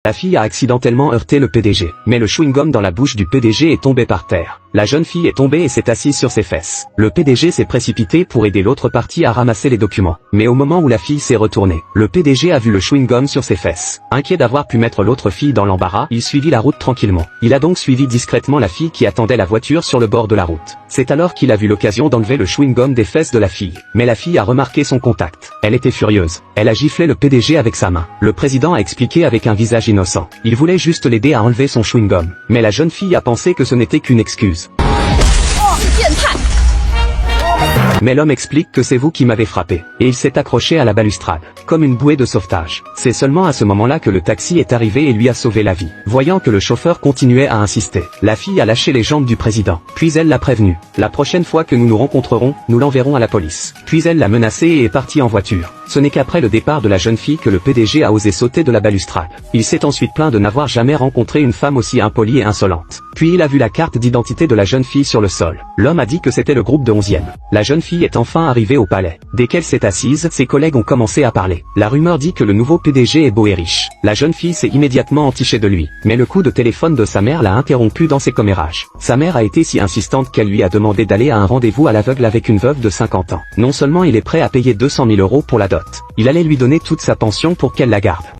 La fille a accidentellement heurté le PDG, mais le chewing-gum dans la bouche du PDG est tombé par terre. La jeune fille est tombée et s'est assise sur ses fesses. Le PDG s'est précipité pour aider l'autre partie à ramasser les documents. Mais au moment où la fille s'est retournée, le PDG a vu le chewing-gum sur ses fesses. Inquiet d'avoir pu mettre l'autre fille dans l'embarras, il suivit la route tranquillement. Il a donc suivi discrètement la fille qui attendait la voiture sur le bord de la route. C'est alors qu'il a vu l'occasion d'enlever le chewing-gum des fesses de la fille. Mais la fille a remarqué son contact. Elle était furieuse. Elle a giflé le PDG avec sa main. Le président a expliqué avec un visage innocent. Il voulait juste l'aider à enlever son chewing-gum. Mais la jeune fille a pensé que ce n'était qu'une excuse. Mais l'homme explique que c'est vous qui m'avez frappé, et il s'est accroché à la balustrade, comme une bouée de sauvetage. C'est seulement à ce moment-là que le taxi est arrivé et lui a sauvé la vie. Voyant que le chauffeur continuait à insister, la fille a lâché les jambes du président. Puis elle l'a prévenu. La prochaine fois que nous nous rencontrerons, nous l'enverrons à la police. Puis elle l'a menacé et est partie en voiture. Ce n'est qu'après le départ de la jeune fille que le PDG a osé sauter de la balustrade. Il s'est ensuite plaint de n'avoir jamais rencontré une femme aussi impolie et insolente. Puis il a vu la carte d'identité de la jeune fille sur le sol. L'homme a dit que c'était le groupe de 11e. La jeune fille est enfin arrivée au palais. Dès qu'elle s'est assise, ses collègues ont commencé à parler. La rumeur dit que le nouveau PDG est beau et riche. La jeune fille s'est immédiatement entichée de lui. Mais le coup de téléphone de sa mère l'a interrompu dans ses commérages. Sa mère a été si insistante qu'elle lui a demandé d'aller à un rendez-vous à l'aveugle avec une veuve de 50 ans. Non seulement il est prêt à payer 200 000 € pour la dot, il allait lui donner toute sa pension pour qu'elle la garde.